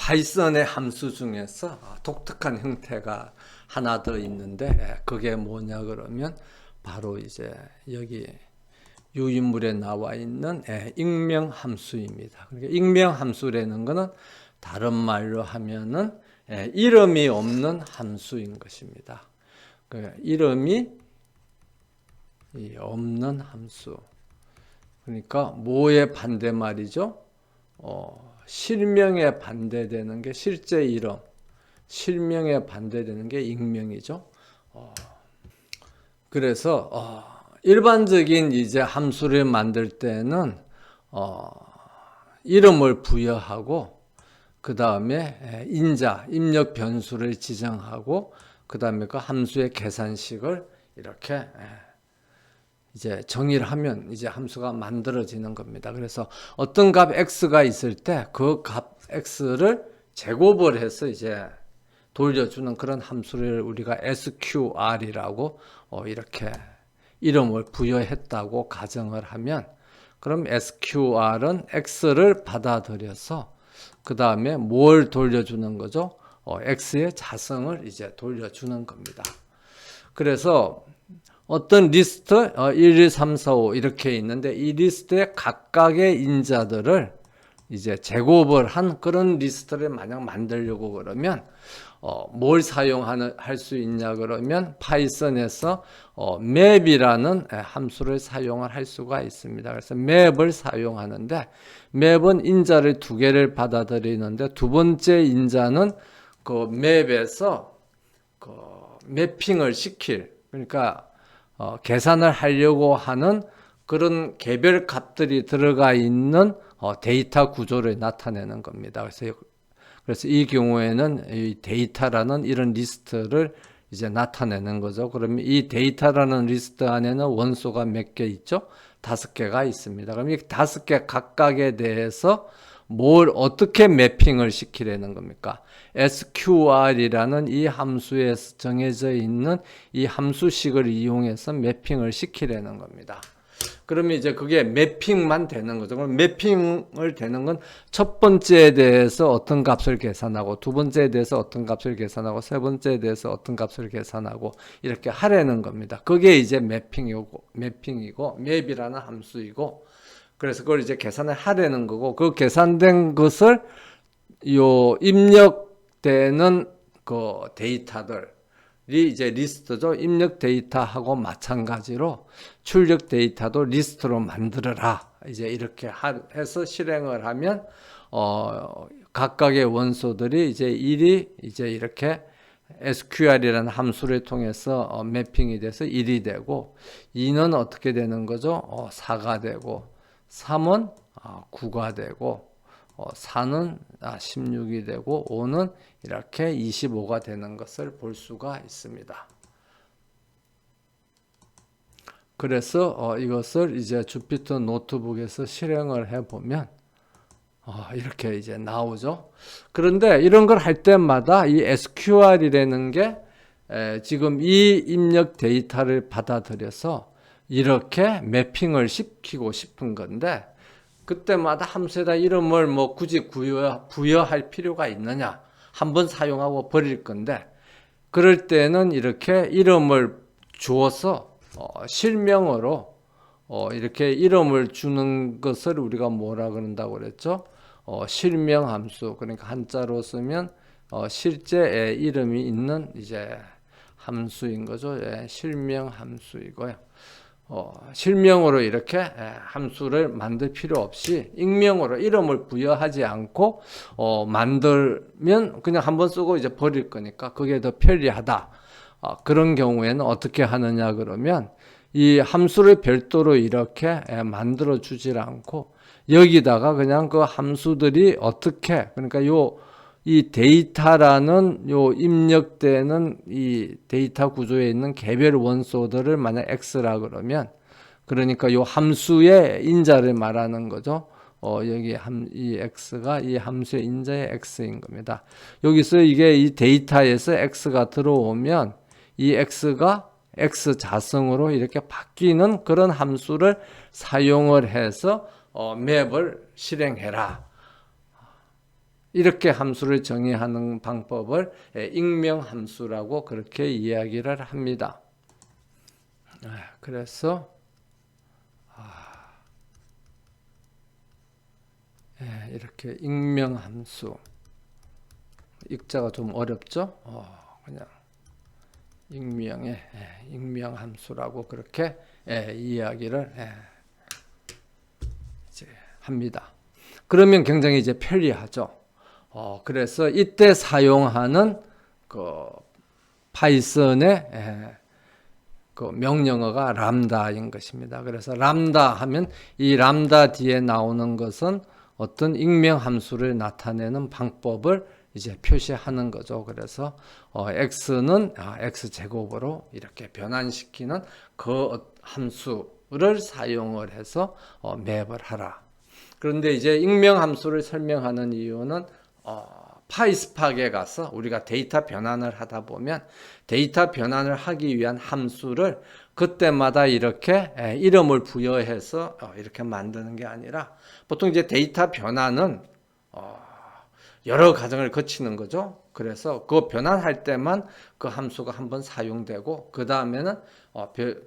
파이썬의 함수 중에서 독특한 형태가 하나 더 있는데 그게 뭐냐 그러면 바로 이제 여기 유인물에 나와 있는 익명 함수입니다. 그러니까 익명 함수라는 것은 다른 말로 하면은 이름이 없는 함수인 것입니다. 그러니까 이름이 없는 함수. 그러니까 뭐의 반대말이죠? 실명에 반대되는 게 실제 이름, 실명에 반대되는 게 익명이죠. 그래서 일반적인 이제 함수를 만들 때는 이름을 부여하고 그 다음에 인자, 입력 변수를 지정하고 그 다음에 그 함수의 계산식을 이렇게 이제 정의를 하면 이제 함수가 만들어지는 겁니다. 그래서 어떤 값 x가 있을 때 그 값 x를 제곱을 해서 이제 돌려주는 그런 함수를 우리가 sqr이라고 이렇게 이름을 부여했다고 가정을 하면 그럼 sqr은 x를 받아들여서 그 다음에 뭘 돌려주는 거죠? x의 자성을 이제 돌려주는 겁니다. 그래서 어떤 리스트 1, 2, 3, 4, 5 이렇게 있는데 이 리스트의 각각의 인자들을 이제 제곱을 한 그런 리스트를 만약 만들려고 그러면 뭘 사용할 수 있냐 그러면 파이썬에서 map이라는 함수를 사용을 할 수가 있습니다. 그래서 map을 사용하는데 map은 인자를 두 개를 받아들이는데 두 번째 인자는 그 map에서 그 매핑을 시킬 그러니까 계산을 하려고 하는 그런 개별 값들이 들어가 있는 데이터 구조를 나타내는 겁니다. 그래서 이 경우에는 이 데이터라는 이런 리스트를 이제 나타내는 거죠. 그러면 이 데이터라는 리스트 안에는 원소가 몇 개 있죠? 5개가 있습니다. 그럼 이 5개 각각에 대해서 뭘 어떻게 매핑을 시키려는 겁니까? sqr이라는 이 함수에 정해져 있는 이 함수식을 이용해서 매핑을 시키려는 겁니다. 그러면 이제 그게 매핑만 되는 거죠. 그럼 매핑을 되는 건 첫 번째에 대해서 어떤 값을 계산하고 두 번째에 대해서 어떤 값을 계산하고 세 번째에 대해서 어떤 값을 계산하고 이렇게 하려는 겁니다. 그게 이제 매핑이고 맵이라는 함수이고 그래서 그걸 이제 계산을 하려는 거고 그 계산된 것을 입력되는 그 데이터들이 이제 리스트죠. 입력 데이터하고 마찬가지로 출력 데이터도 리스트로 만들어라. 이제 이렇게 해서 실행을 하면 각각의 원소들이 이제 1이 이제 이렇게 sqr이라는 함수를 통해서 매핑이 돼서 1이 되고 2는 어떻게 되는 거죠? 4가 되고 3은 9가 되고 4는 16이 되고 5는 이렇게 25가 되는 것을 볼 수가 있습니다. 그래서 이것을 이제 주피터 노트북에서 실행을 해보면 이렇게 이제 나오죠. 그런데 이런 걸 할 때마다 이 SQR이라는 게 지금 이 입력 데이터를 받아들여서 이렇게 매핑을 시키고 싶은 건데 그때마다 함수에다 이름을 뭐 굳이 부여할 필요가 있느냐? 한번 사용하고 버릴 건데 그럴 때는 이렇게 이름을 주어서 실명으로 이렇게 이름을 주는 것을 우리가 뭐라 그런다고 그랬죠? 실명 함수. 그러니까 한자로 쓰면 실제 이름이 있는 이제 함수인 거죠. 실명 함수이고요. 실명으로 이렇게 함수를 만들 필요 없이 익명으로 이름을 부여하지 않고 만들면 그냥 한번 쓰고 이제 버릴 거니까 그게 더 편리하다. 그런 경우에는 어떻게 하느냐 그러면 이 함수를 별도로 이렇게 만들어 주질 않고 여기다가 그냥 그 함수들이 어떻게 그러니까 이 데이터라는 입력되는 이 데이터 구조에 있는 개별 원소들을 만약 x라 그러면 그러니까 요 함수의 인자를 말하는 거죠. 여기 이 x가 이 함수의 인자의 x인 겁니다. 여기서 이게 이 데이터에서 x가 들어오면 이 x가 x 자성으로 이렇게 바뀌는 그런 함수를 사용을 해서 맵을 실행해라. 이렇게 함수를 정의하는 방법을 익명 함수라고 그렇게 이야기를 합니다. 그래서 이렇게 익명 함수, 읽자가 좀 어렵죠? 그냥 익명 함수라고 그렇게 이야기를 이제 합니다. 그러면 굉장히 이제 편리하죠. 그래서 이때 사용하는 그 파이썬의 그 명령어가 람다인 것입니다. 그래서 람다 하면 이 람다 뒤에 나오는 것은 어떤 익명 함수를 나타내는 방법을 이제 표시하는 거죠. 그래서 x는 x 제곱으로 이렇게 변환시키는 그 함수를 사용을 해서 맵을 하라. 그런데 이제 익명 함수를 설명하는 이유는 파이스팍에 가서 우리가 데이터 변환을 하다 보면 데이터 변환을 하기 위한 함수를 그때마다 이렇게 이름을 부여해서 이렇게 만드는 게 아니라 보통 이제 데이터 변환은 여러 과정을 거치는 거죠. 그래서 그 변환할 때만 그 함수가 한번 사용되고 그 다음에는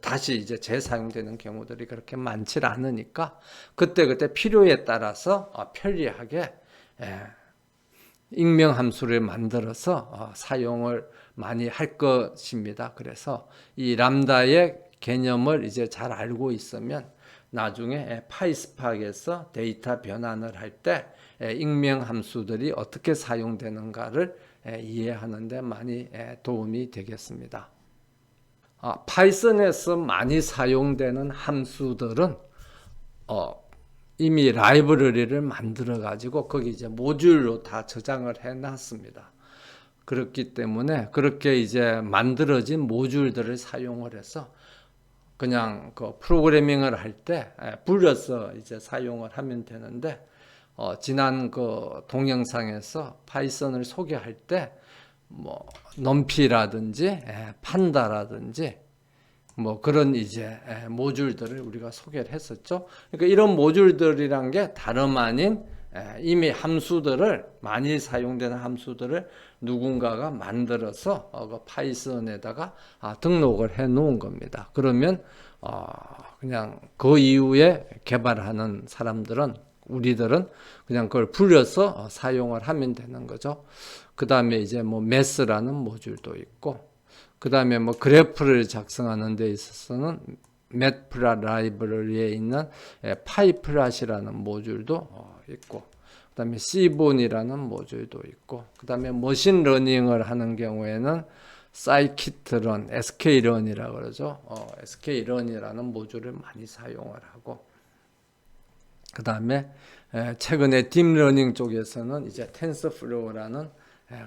다시 이제 재사용되는 경우들이 그렇게 많지 않으니까 그때 필요에 따라서 편리하게 익명 함수를 만들어서 사용을 많이 할 것입니다. 그래서 이 람다의 개념을 이제 잘 알고 있으면 나중에 파이스팍에서 데이터 변환을 할 때 익명 함수들이 어떻게 사용되는가를 이해하는 데 많이 도움이 되겠습니다. 파이썬에서 많이 사용되는 함수들은 이미 라이브러리를 만들어 가지고 거기 이제 모듈로 다 저장을 해 놨습니다. 그렇기 때문에 그렇게 이제 만들어진 모듈들을 사용을 해서 그냥 그 프로그래밍을 할 때 불러서 이제 사용을 하면 되는데 지난 그 동영상에서 파이썬을 소개할 때 뭐 넘피라든지 판다라든지 뭐 그런 이제 모듈들을 우리가 소개를 했었죠. 그러니까 이런 모듈들이란 게 다름 아닌 이미 함수들을 많이 사용되는 함수들을 누군가가 만들어서 그 파이썬에다가 등록을 해 놓은 겁니다. 그러면 그냥 그 이후에 개발하는 사람들은 우리들은 그냥 그걸 불려서 사용을 하면 되는 거죠. 그 다음에 이제 뭐 매스라는 모듈도 있고 그 다음에 뭐 그래프를 작성하는 데 있어서는 맷플랫 라이브러리에 있는 파이플랫이라는 모듈도 있고 그 다음에 시본이라는 모듈도 있고 그 다음에 머신 러닝을 하는 경우에는 사이키트런, sk런이라고 그러죠. sk런이라는 모듈을 많이 사용을 하고 그 다음에 최근에 딥러닝 쪽에서는 이제 텐서플로우라는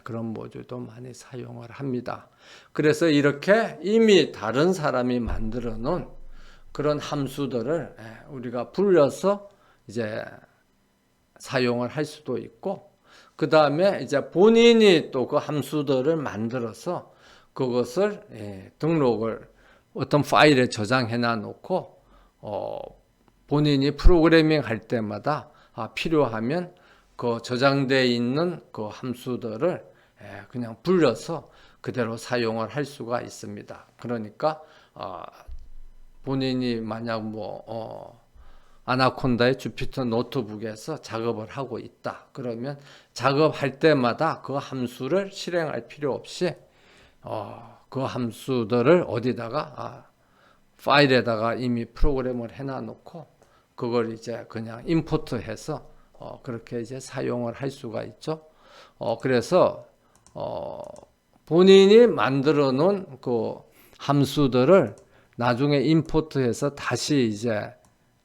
그런 모듈도 많이 사용을 합니다. 그래서 이렇게 이미 다른 사람이 만들어 놓은 그런 함수들을 우리가 불려서 이제 사용을 할 수도 있고 그 다음에 이제 본인이 또 그 함수들을 만들어서 그것을 등록을 어떤 파일에 저장해 놔놓고 본인이 프로그래밍 할 때마다 필요하면 그 저장되어 있는 그 함수들을 그냥 불려서 그대로 사용을 할 수가 있습니다. 그러니까 본인이 만약 뭐 아나콘다의 주피터 노트북에서 작업을 하고 있다. 그러면 작업할 때마다 그 함수를 실행할 필요 없이 그 함수들을 어디다가 파일에다가 이미 프로그램을 해놔놓고 그걸 이제 그냥 임포트해서 그렇게 이제 사용을 할 수가 있죠. 그래서 본인이 만들어 놓은 그 함수들을 나중에 임포트해서 다시 이제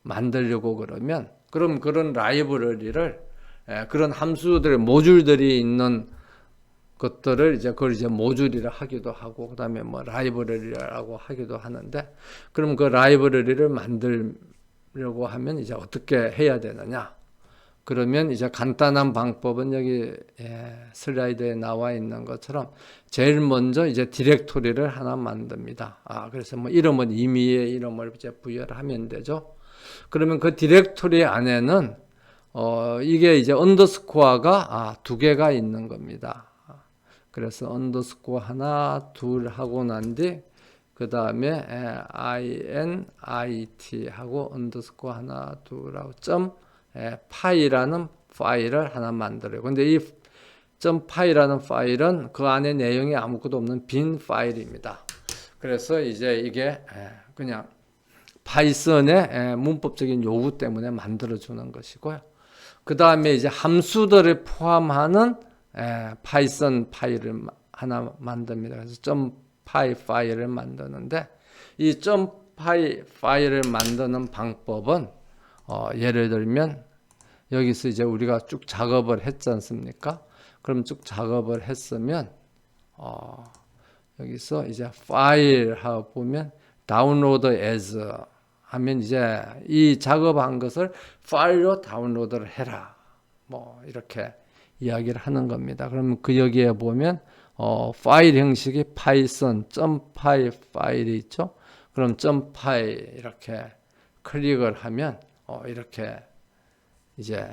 만들려고 그러면 그럼 그런 라이브러리를 그런 함수들의 모듈들이 있는 것들을 이제 그걸 이제 모듈이라 하기도 하고 그다음에 뭐 라이브러리라고 하기도 하는데 그럼 그 라이브러리를 만들려고 하면 이제 어떻게 해야 되느냐? 그러면 이제 간단한 방법은 여기 슬라이드에 나와 있는 것처럼 제일 먼저 이제 디렉토리를 하나 만듭니다. 그래서 뭐 이름은 임의의 이름을 이제 부여를 하면 되죠. 그러면 그 디렉토리 안에는 이게 이제 언더스코어가 두 개가 있는 겁니다. 그래서 언더스코어 하나, 둘 하고 난 뒤, 그 다음에 init 하고 언더스코어 하나, 둘 하고 파이라는 파일을 하나 만들어요. 근데 이 파이라는 파일은 그 안에 내용이 아무것도 없는 빈 파일입니다. 그래서 이제 이게 그냥 파이썬의 문법적인 요구 때문에 만들어주는 것이고요. 그 다음에 이제 함수들을 포함하는 파이썬 파일을 하나 만듭니다. 그래서 .py 파일을 만드는데 이 .py 파일을 만드는 방법은 예를 들면 여기서 이제 우리가 쭉 작업을 했지 않습니까? 그럼 쭉 작업을 했으면 여기서 이제 파일 하고 보면 다운로드 as 하면 이제 이 작업한 것을 파일로 다운로드를 해라. 뭐 이렇게 이야기를 하는 겁니다. 그러면 그 여기에 보면 파일 형식이 파이썬 .py 파일이 있죠. 그럼 .py 이렇게 클릭을 하면 이렇게 이제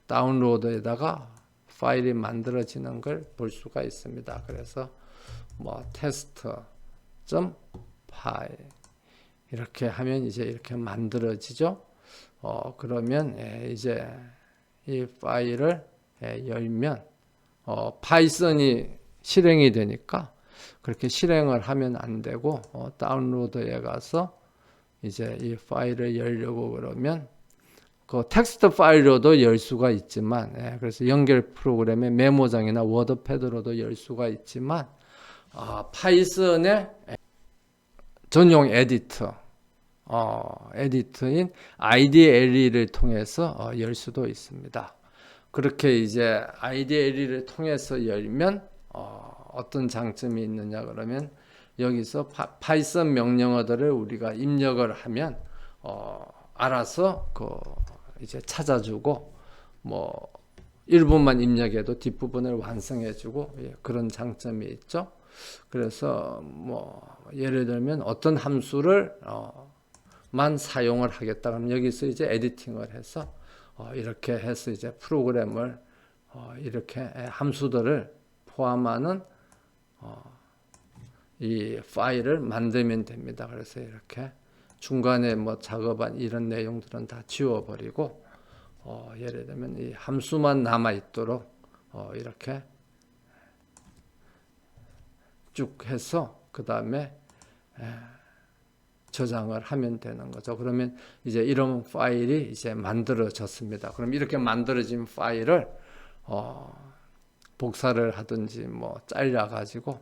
다운로드에다가 파일이 만들어지는 걸 볼 수가 있습니다. 그래서 뭐 test.py 이렇게 하면 이제 이렇게 만들어지죠. 그러면 이제 이 파일을 열면 파이썬이 실행이 되니까 그렇게 실행을 하면 안 되고 다운로드에 가서 이제 이 파일을 열려고 그러면 그 텍스트 파일로도 열 수가 있지만 그래서 연결 프로그램의 메모장이나 워드패드로도 열 수가 있지만 파이썬의 전용 에디터인 IDLE를 통해서 열 수도 있습니다. 그렇게 이제 IDLE를 통해서 열면 어떤 장점이 있느냐 그러면 여기서 파이썬 명령어들을 우리가 입력을 하면 알아서 이제 찾아주고 뭐 일부분만 입력해도 뒷부분을 완성해주고 그런 장점이 있죠. 그래서 뭐 예를 들면 어떤 함수를 만 사용을 하겠다 그러면 여기서 이제 에디팅을 해서 이렇게 해서 이제 프로그램을 이렇게 함수들을 포함하는 이 파일을 만들면 됩니다. 그래서 이렇게 중간에 뭐 작업한 이런 내용들은 다 지워버리고 예를 들면 이 함수만 남아 있도록 이렇게 쭉 해서 그 다음에 저장을 하면 되는 거죠. 그러면 이제 이런 파일이 이제 만들어졌습니다. 그럼 이렇게 만들어진 파일을 복사를 하든지 뭐 잘라 가지고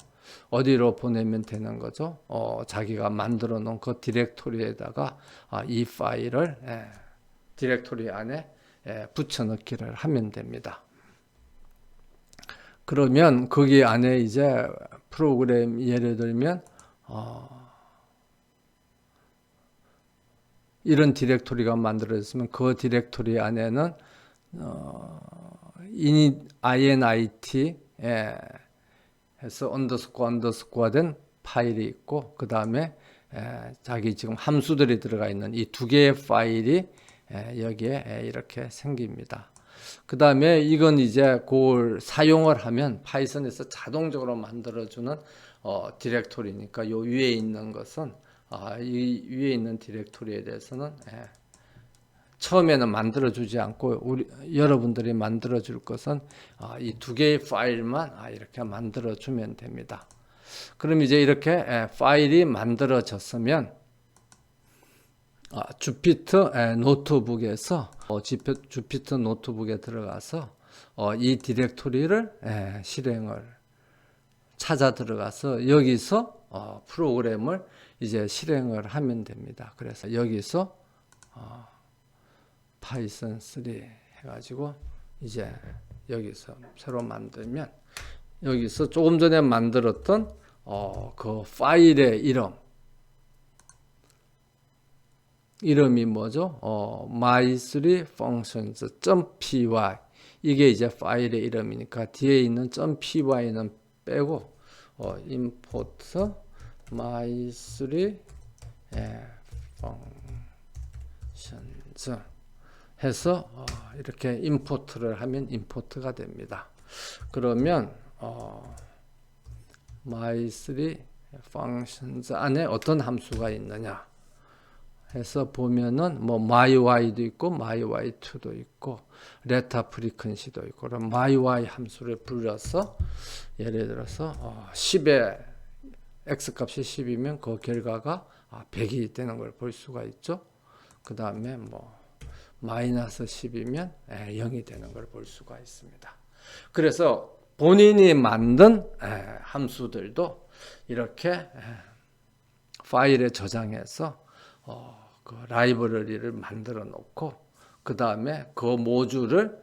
어디로 보내면 되는 거죠. 자기가 만들어 놓은 그 디렉토리에다가 이 파일을 디렉토리 안에 붙여넣기를 하면 됩니다. 그러면 거기 안에 이제 프로그램 예를 들면 이런 디렉토리가 만들어졌으면 그 디렉토리 안에는 init 해서 언더스코어 된 파일이 있고 그 다음에 자기 지금 함수들이 들어가 있는 이 두 개의 파일이 여기에 이렇게 생깁니다. 그 다음에 이건 이제 그걸 사용을 하면 파이썬에서 자동적으로 만들어주는 디렉토리니까 요 위에 있는 것은 이 위에 있는 디렉토리에 대해서는 처음에는 만들어주지 않고 여러분들이 만들어줄 것은 이 두 개의 파일만 이렇게 만들어주면 됩니다. 그럼 이제 이렇게 파일이 만들어졌으면 주피터 노트북에서 주피터 노트북에 들어가서 이 디렉토리를 실행을 찾아 들어가서 여기서 프로그램을 이제 실행을 하면 됩니다. 그래서 여기서 파이썬 3 해가지고 이제 여기서 새로 만들면 여기서 조금 전에 만들었던 그 파일의 이름이 뭐죠? my3 functions.py 이게 이제 파일의 이름이니까 뒤에 있는 .py는 빼고 import my3 functions 해서 이렇게 임포트를 하면 임포트가 됩니다. 그러면 my3 functions 안에 어떤 함수가 있느냐 해서 보면은 뭐 myY도 있고 myY2도 있고 레타 프리퀀시도 있고 그럼 myY 함수를 불러서 예를 들어서 10에 x값이 10이면 그 결과가 100이 되는 걸 볼 수가 있죠. 그 다음에 뭐 마이너스 10이면 0이 되는 걸 볼 수가 있습니다. 그래서 본인이 만든 함수들도 이렇게 파일에 저장해서 그 라이브러리를 만들어 놓고 그 다음에 그 모듈을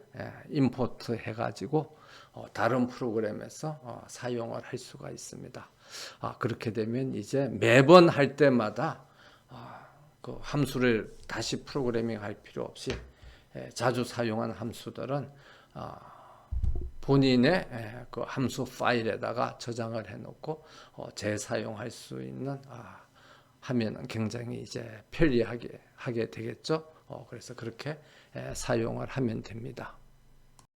임포트 해가지고 다른 프로그램에서 사용을 할 수가 있습니다. 그렇게 되면 이제 매번 할 때마다 그 함수를 다시 프로그래밍 할 필요 없이 자주 사용한 함수들은 본인의 그 함수 파일에다가 저장을 해놓고 재사용할 수 있는 하면은 굉장히 이제 편리하게 하게 되겠죠. 그래서 그렇게 사용을 하면 됩니다.